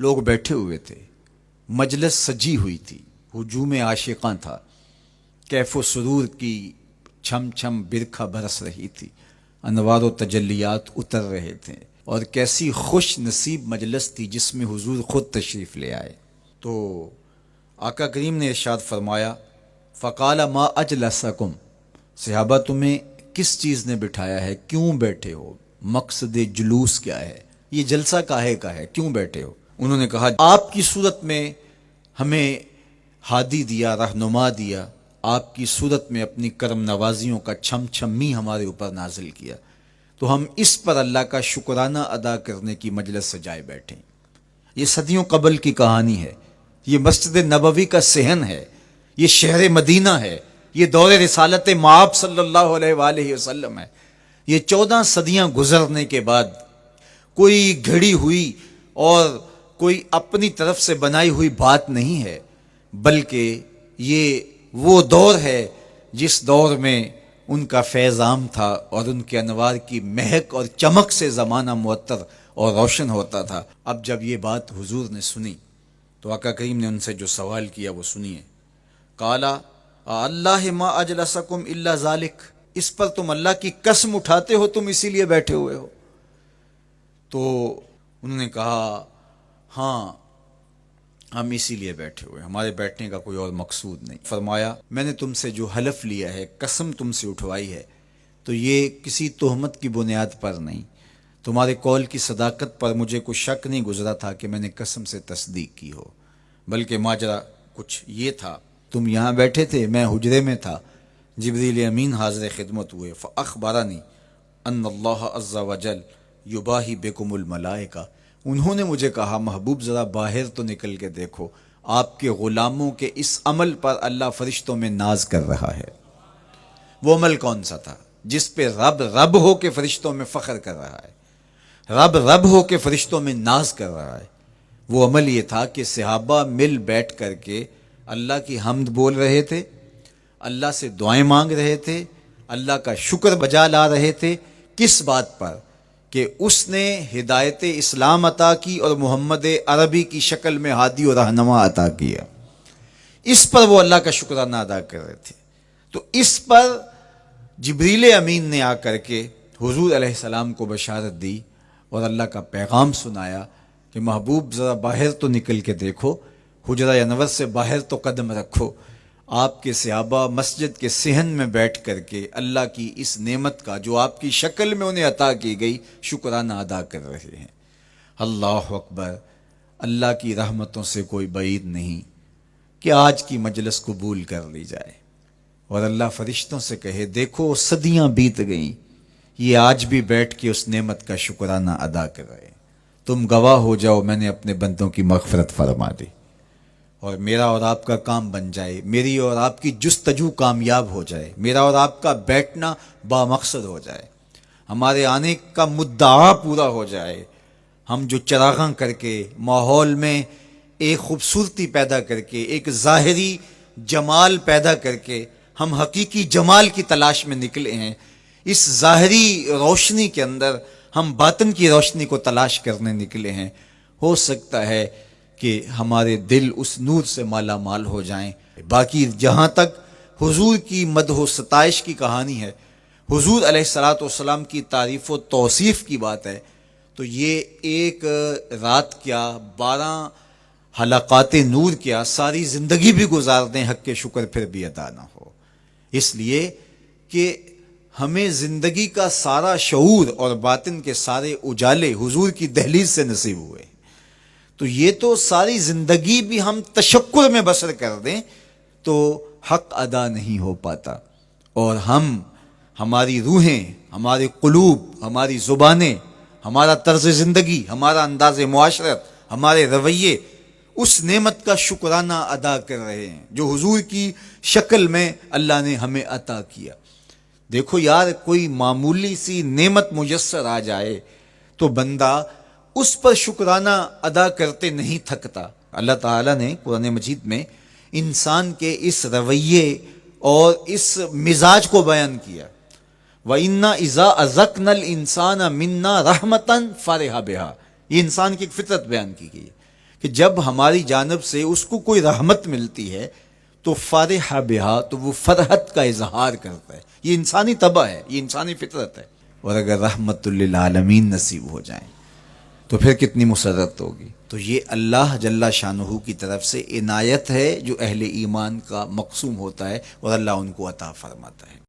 لوگ بیٹھے ہوئے تھے، مجلس سجی ہوئی تھی، ہجوم عاشقاں تھا، کیف و سرور کی چھم چھم برکھا برس رہی تھی، انوار و تجلیات اتر رہے تھے، اور کیسی خوش نصیب مجلس تھی جس میں حضور خود تشریف لے آئے۔ تو آقا کریم نے ارشاد فرمایا، فقال ما اجلسکم، صحابہ تمہیں کس چیز نے بٹھایا ہے، کیوں بیٹھے ہو، مقصد جلوس کیا ہے، یہ جلسہ کاہے کا ہے، کیوں بیٹھے ہو؟ انہوں نے کہا آپ کی صورت میں ہمیں ہادی دیا، رہنما دیا، آپ کی صورت میں اپنی کرم نوازیوں کا چھم چھمی ہمارے اوپر نازل کیا، تو ہم اس پر اللہ کا شکرانہ ادا کرنے کی مجلس سجائے بیٹھے۔ یہ صدیوں قبل کی کہانی ہے، یہ مسجد نبوی کا صحن ہے، یہ شہر مدینہ ہے، یہ دور رسالت مآب صلی اللہ علیہ وآلہ وسلم ہے۔ یہ 14 صدیاں گزرنے کے بعد کوئی گھڑی ہوئی اور کوئی اپنی طرف سے بنائی ہوئی بات نہیں ہے، بلکہ یہ وہ دور ہے جس دور میں ان کا فیض عام تھا اور ان کے انوار کی مہک اور چمک سے زمانہ معطر اور روشن ہوتا تھا۔ اب جب یہ بات حضور نے سنی تو آقا کریم نے ان سے جو سوال کیا وہ سنیے۔ قالا اللہ ما اجلسکم الا ذالک، اس پر تم اللہ کی قسم اٹھاتے ہو تم اسی لیے بیٹھے ہوئے ہو؟ تو انہوں نے کہا ہاں ہم اسی لیے بیٹھے ہوئے، ہمارے بیٹھنے کا کوئی اور مقصود نہیں۔ فرمایا میں نے تم سے جو حلف لیا ہے، قسم تم سے اٹھوائی ہے، تو یہ کسی تہمت کی بنیاد پر نہیں، تمہارے قول کی صداقت پر مجھے کوئی شک نہیں گزرا تھا کہ میں نے قسم سے تصدیق کی ہو، بلکہ ماجرا کچھ یہ تھا، تم یہاں بیٹھے تھے، میں حجرے میں تھا، جبریل امین حاضر خدمت ہوئے، فاخبرنی ان اللہ عز وجل یباہی بکم الملائکہ، انہوں نے مجھے کہا محبوب ذرا باہر تو نکل کے دیکھو، آپ کے غلاموں کے اس عمل پر اللہ فرشتوں میں ناز کر رہا ہے۔ وہ عمل کون سا تھا جس پہ رب رب ہو کے فرشتوں میں فخر کر رہا ہے، رب رب ہو کے فرشتوں میں ناز کر رہا ہے؟ وہ عمل یہ تھا کہ صحابہ مل بیٹھ کر کے اللہ کی حمد بول رہے تھے، اللہ سے دعائیں مانگ رہے تھے، اللہ کا شکر بجا لا رہے تھے۔ کس بات پر؟ کہ اس نے ہدایت اسلام عطا کی اور محمد عربی کی شکل میں ہادی و رہنما عطا کیا، اس پر وہ اللہ کا شکرانہ ادا کر رہے تھے۔ تو اس پر جبریل امین نے آ کر کے حضور علیہ السلام کو بشارت دی اور اللہ کا پیغام سنایا کہ محبوب ذرا باہر تو نکل کے دیکھو، حجرہ انور سے باہر تو قدم رکھو، آپ کے صحابہ مسجد کے صحن میں بیٹھ کر کے اللہ کی اس نعمت کا جو آپ کی شکل میں انہیں عطا کی گئی شکرانہ ادا کر رہے ہیں۔ اللہ اکبر، اللہ کی رحمتوں سے کوئی بعید نہیں کہ آج کی مجلس قبول کر لی جائے اور اللہ فرشتوں سے کہے دیکھو صدیاں بیت گئیں، یہ آج بھی بیٹھ کے اس نعمت کا شکرانہ ادا کر رہے ہیں، تم گواہ ہو جاؤ میں نے اپنے بندوں کی مغفرت فرما دی اور میرا اور آپ کا کام بن جائے، میری اور آپ کی جستجو کامیاب ہو جائے، میرا اور آپ کا بیٹھنا بامقصد ہو جائے، ہمارے آنے کا مدعا پورا ہو جائے، ہم جو چراغاں کر کے ماحول میں ایک خوبصورتی پیدا کر کے، ایک ظاہری جمال پیدا کر کے ہم حقیقی جمال کی تلاش میں نکلے ہیں، اس ظاہری روشنی کے اندر ہم باطن کی روشنی کو تلاش کرنے نکلے ہیں، ہو سکتا ہے کہ ہمارے دل اس نور سے مالا مال ہو جائیں۔ باقی جہاں تک حضور کی مدح و ستائش کی کہانی ہے، حضور علیہ الصلوۃ والسلام کی تعریف و توصیف کی بات ہے، تو یہ ایک رات کیا، 12 حلقات نور کیا، ساری زندگی بھی گزار دیں حق کے شکر پھر بھی ادا نہ ہو، اس لیے کہ ہمیں زندگی کا سارا شعور اور باطن کے سارے اجالے حضور کی دہلیز سے نصیب ہوئے، تو یہ تو ساری زندگی بھی ہم تشکر میں بسر کر دیں تو حق ادا نہیں ہو پاتا، اور ہماری روحیں، ہمارے قلوب، ہماری زبانیں، ہمارا طرز زندگی، ہمارا انداز معاشرت، ہمارے رویے اس نعمت کا شکرانہ ادا کر رہے ہیں جو حضور کی شکل میں اللہ نے ہمیں عطا کیا۔ دیکھو یار، کوئی معمولی سی نعمت میسر آ جائے تو بندہ اس پر شکرانہ ادا کرتے نہیں تھکتا۔ اللہ تعالیٰ نے قرآن مجید میں انسان کے اس رویے اور اس مزاج کو بیان کیا، وَإِنَّا إِذَا أَذَقْنَا الْإِنسَانَ مِنَّا رَحْمَةً فَرِحَ بِهَا، یہ انسان کی ایک فطرت بیان کی گئی ہے کہ جب ہماری جانب سے اس کو کوئی رحمت ملتی ہے تو فرح بہا، تو وہ فرحت کا اظہار کرتا ہے. یہ انسانی طبع ہے، یہ انسانی فطرت ہے. اور اگر رحمت للعالمین نصیب ہو جائیں تو پھر کتنی مسرت ہوگی. تو یہ اللہ جل شانہ کی طرف سے عنایت ہے جو اہل ایمان کا مقسوم ہوتا ہے اور اللہ ان کو عطا فرماتا ہے.